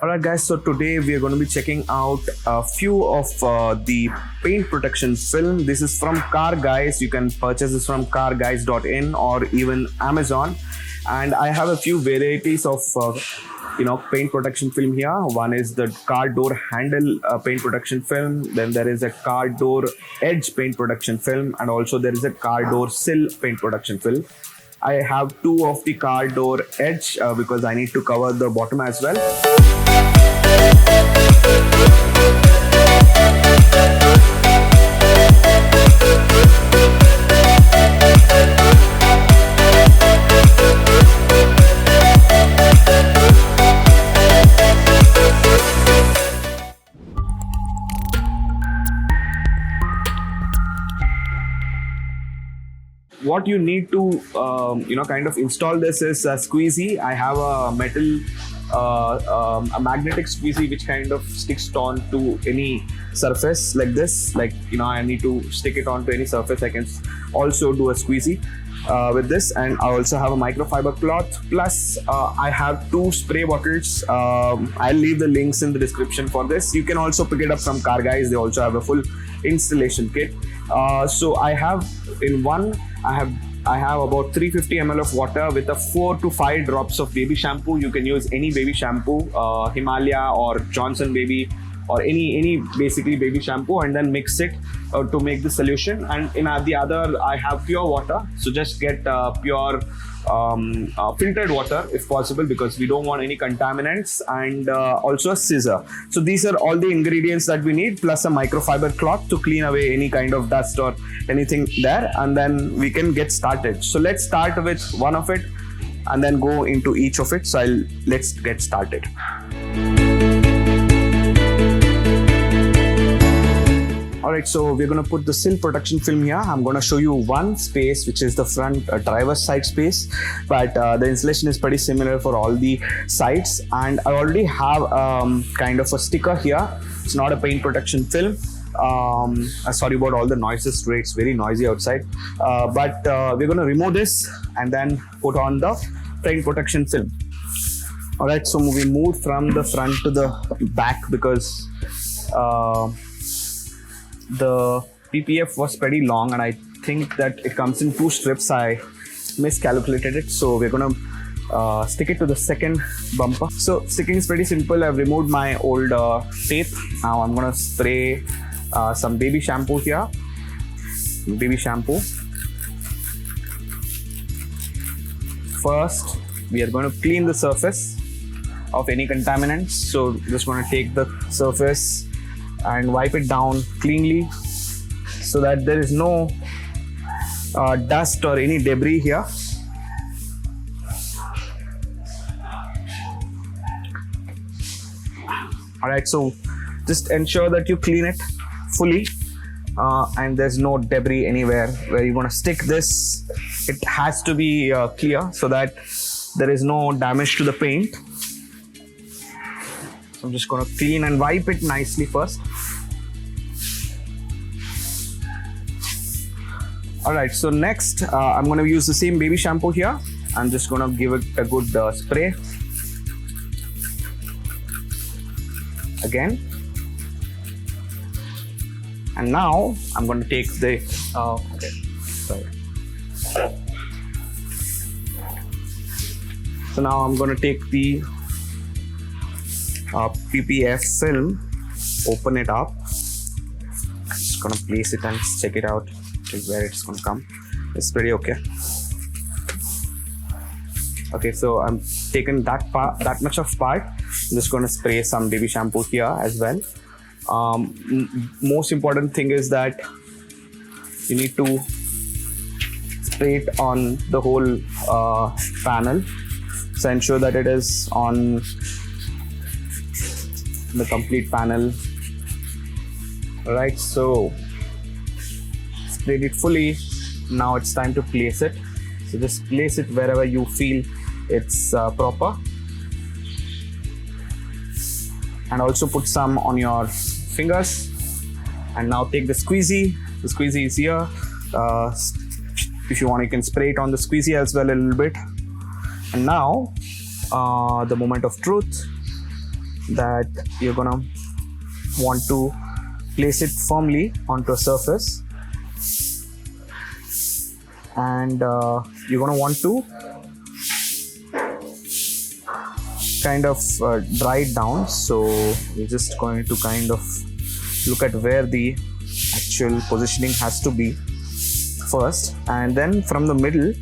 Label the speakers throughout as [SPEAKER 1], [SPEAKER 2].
[SPEAKER 1] Alright guys, so today we are going to be checking out a few of the paint protection film. This is from Car Guys. You can purchase this from carguys.in or even Amazon. And I have a few varieties of paint protection film here. One is the car door handle paint protection film. Then there is a car door edge paint protection film, and also there is a car door sill paint protection film. I have two of the car door edge because I need to cover the bottom as well. What you need to kind of install this is a squeezy. I have a metal a magnetic squeezy which kind of sticks on to any surface like this. I need to stick it onto any surface. I can also do a squeezy with this, and I also have a microfiber cloth. Plus I have two spray bottles. I'll leave the links in the description for this. You can also pick it up from Car Guys. They also have a full installation kit. So I have in one, I have about 350 ml of water with a 4 to 5 drops of baby shampoo. You can use any baby shampoo, Himalaya or Johnson Baby, or any basically baby shampoo, and then mix it to make the solution. And in the other, I have pure water. So just get pure filtered water if possible, because we don't want any contaminants, and also a scissor. So these are all the ingredients that we need, plus a microfiber cloth to clean away any kind of dust or anything there, and then we can get started. So let's start with one of it and then go into each of it. So let's get started. Alright, so we're going to put the sill protection film here. I'm going to show you one space, which is the front driver's side space, but the installation is pretty similar for all the sides. And I already have kind of a sticker here. It's not a paint protection film. Sorry about all the noises today, it's very noisy outside. But we're going to remove this and then put on the paint protection film. Alright, so we moved from the front to the back because the PPF was pretty long, and I think that it comes in 2 strips. I miscalculated it, so we're gonna stick it to the second bumper. So sticking is pretty simple. I've removed my old tape. Now I'm gonna spray some baby shampoo here. Baby shampoo. First, we are going to clean the surface of any contaminants. So just want to take the surface and wipe it down cleanly so that there is no dust or any debris here. Alright, so just ensure that you clean it fully and there's no debris anywhere where you want to stick this. It has to be clear so that there is no damage to the paint. So I'm just going to clean and wipe it nicely first. Alright, so next I'm going to use the same baby shampoo here. I'm just going to give it a good spray. Again. And now I'm going to take the So now I'm going to take the PPF film, open it up. I'm just going to place it and check it out to where it's going to come. It's pretty okay. Okay, so I'm taking that much of part. I'm just going to spray some baby shampoo here as well. Most important thing is that you need to spray it on the whole panel. So ensure that it is on the complete panel. Alright, so sprayed it fully. Now it's time to place it. So just place it wherever you feel it's proper. And also put some on your fingers. And now take the squeezy. The squeezy is here. If you want, you can spray it on the squeezy as well a little bit. And now, the moment of truth. that you're gonna want to place it firmly onto a surface, and you're gonna want to kind of dry it down. So we're just going to kind of look at where the actual positioning has to be first, and then from the middle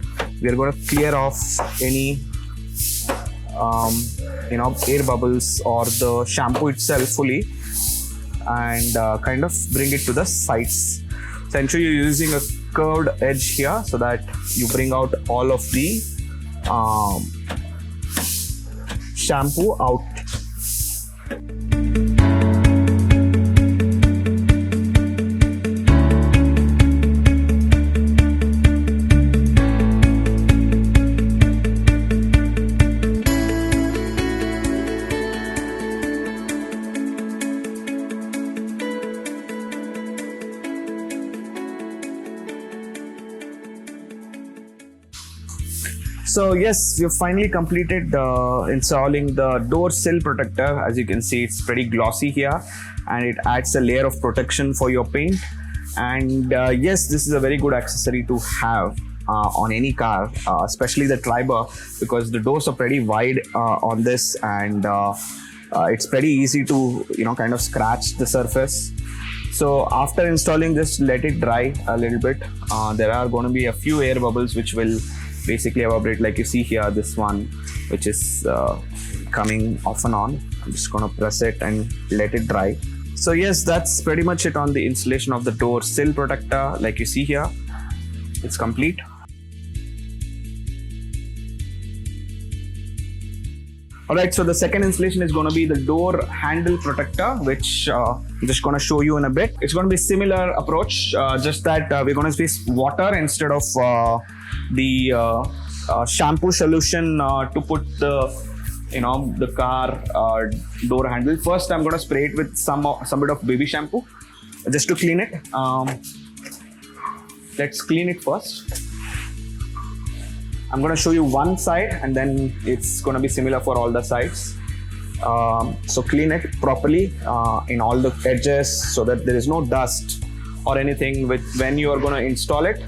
[SPEAKER 1] we are going to clear off any air bubbles or the shampoo itself fully, and kind of bring it to the sides. So ensure you're using a curved edge here so that you bring out all of the shampoo out. So yes, we've finally completed installing the door sill protector. As you can see, it's pretty glossy here, and it adds a layer of protection for your paint. And yes, this is a very good accessory to have on any car, especially the Triber, because the doors are pretty wide on this, and it's pretty easy to kind of scratch the surface. So after installing this, let it dry a little bit. There are going to be a few air bubbles which will basically evaporate, like you see here, this one which is coming off and on. I'm just going to press it and let it dry. So yes, that's pretty much it on the installation of the door sill protector. Like you see here, it's complete. Alright, so the second installation is going to be the door handle protector, which I'm just going to show you in a bit. It's going to be similar approach, just that we're going to space water instead of the shampoo solution to put the car door handle. First, I'm going to spray it with some bit of baby shampoo just to clean it. Let's clean it first. I'm going to show you one side, and then it's going to be similar for all the sides. So clean it properly in all the edges so that there is no dust or anything when you are going to install it.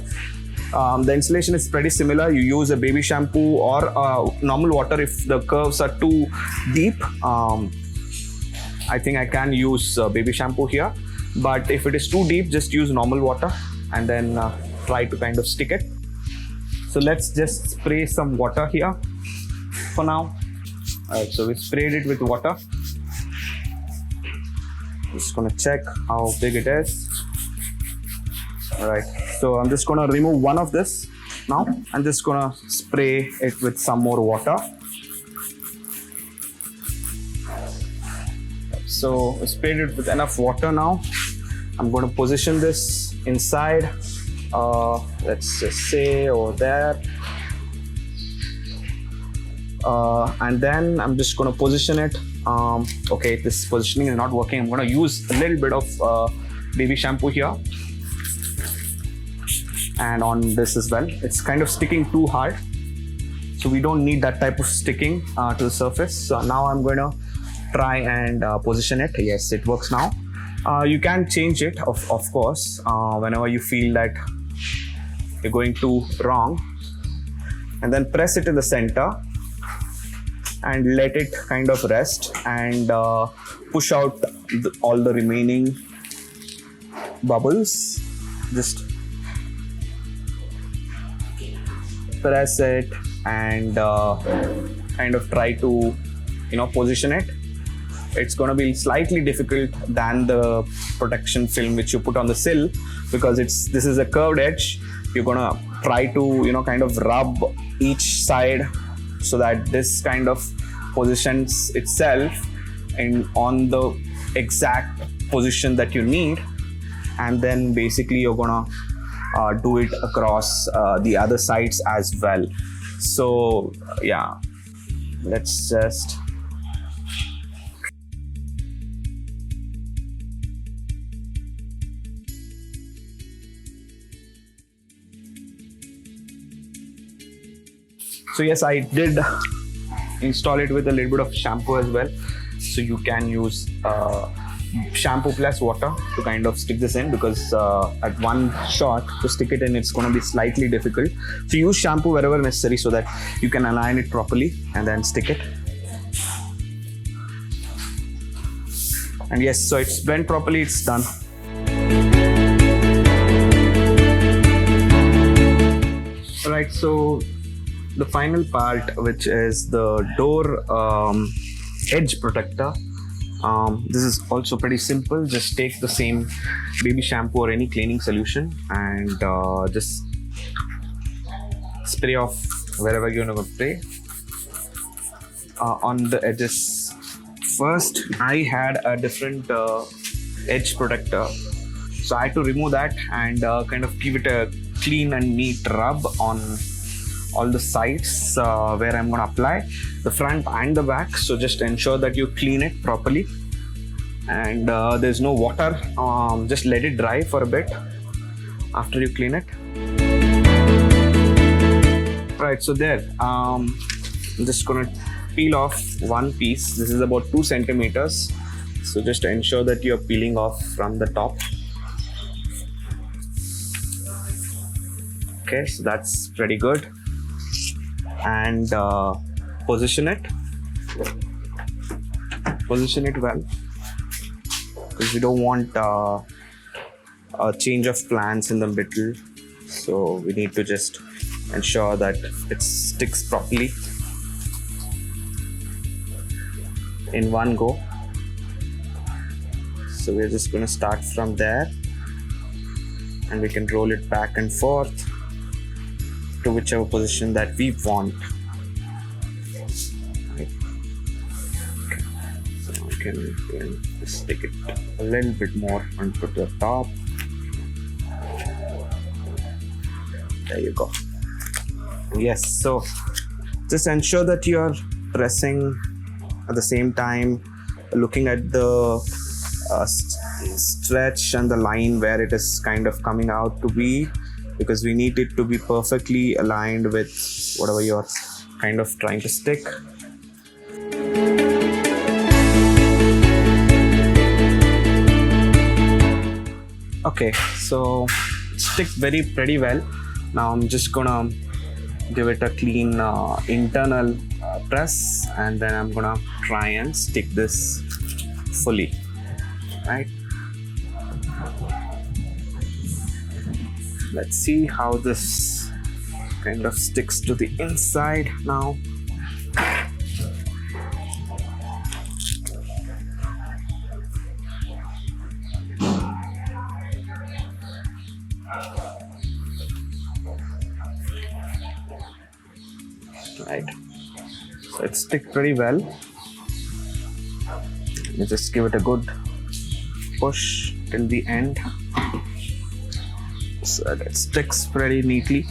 [SPEAKER 1] The installation is pretty similar. You use a baby shampoo or normal water if the curves are too deep. I think I can use baby shampoo here, but if it is too deep, just use normal water and then try to kind of stick it. So let's just spray some water here for now. Alright, so we sprayed it with water. Just gonna check how big it is. Alright, so I'm just gonna remove one of this now. I'm just gonna spray it with some more water. So I sprayed it with enough water now. I'm gonna position this inside. Let's just say over there, and then I'm just going to position it. Okay, this positioning is not working. I'm going to use a little bit of baby shampoo here and on this as well. It's kind of sticking too hard, so we don't need that type of sticking to the surface. So now I'm going to try and position it. Yes, it works now. You can change it, of course, whenever you feel that you're going too wrong, and then press it in the center and let it kind of rest, and push out all the remaining bubbles. Just press it and kind of try to position it. It's going to be slightly difficult than the protection film which you put on the sill, because this is a curved edge. You're going to try to kind of rub each side so that this kind of positions itself on the exact position that you need, and then basically you're going to do it across the other sides as well. So yeah, let's just So yes, I did install it with a little bit of shampoo as well. So so you can use shampoo plus water to kind of stick this in, because at one shot to stick it in, it's going to be slightly difficult. So use shampoo wherever necessary so that you can align it properly and then stick it. And yes, so it's blend properly, it's done. Alright, so the final part, which is the door edge protector. This is also pretty simple. Just take the same baby shampoo or any cleaning solution and just spray off wherever you're going to spray on the edges. First, I had a different edge protector, so I had to remove that and kind of give it a clean and neat rub on all the sides where I'm going to apply, the front and the back. So just ensure that you clean it properly, and there's no water. Just let it dry for a bit after you clean it. Right, so there, I'm just gonna peel off one piece. This is about 2 centimeters, so just ensure that you're peeling off from the top. Okay, so that's pretty good. And position it well, because we don't want a change of plans in the middle, so we need to just ensure that it sticks properly in one go. So we're just going to start from there, and we can roll it back and forth to whichever position that we want. Right. Okay. So I can just take it a little bit more onto the top. There you go. Yes, so just ensure that you are pressing at the same time, looking at the stretch and the line where it is kind of coming out to be, because we need it to be perfectly aligned with whatever you're kind of trying to stick. Okay, so stick pretty well. Now I'm just gonna give it a clean internal press, and then I'm gonna try and stick this fully, right? Let's see how this kind of sticks to the inside now. Right, so it sticks pretty well. Let me just give it a good push till the end so that it sticks pretty neatly.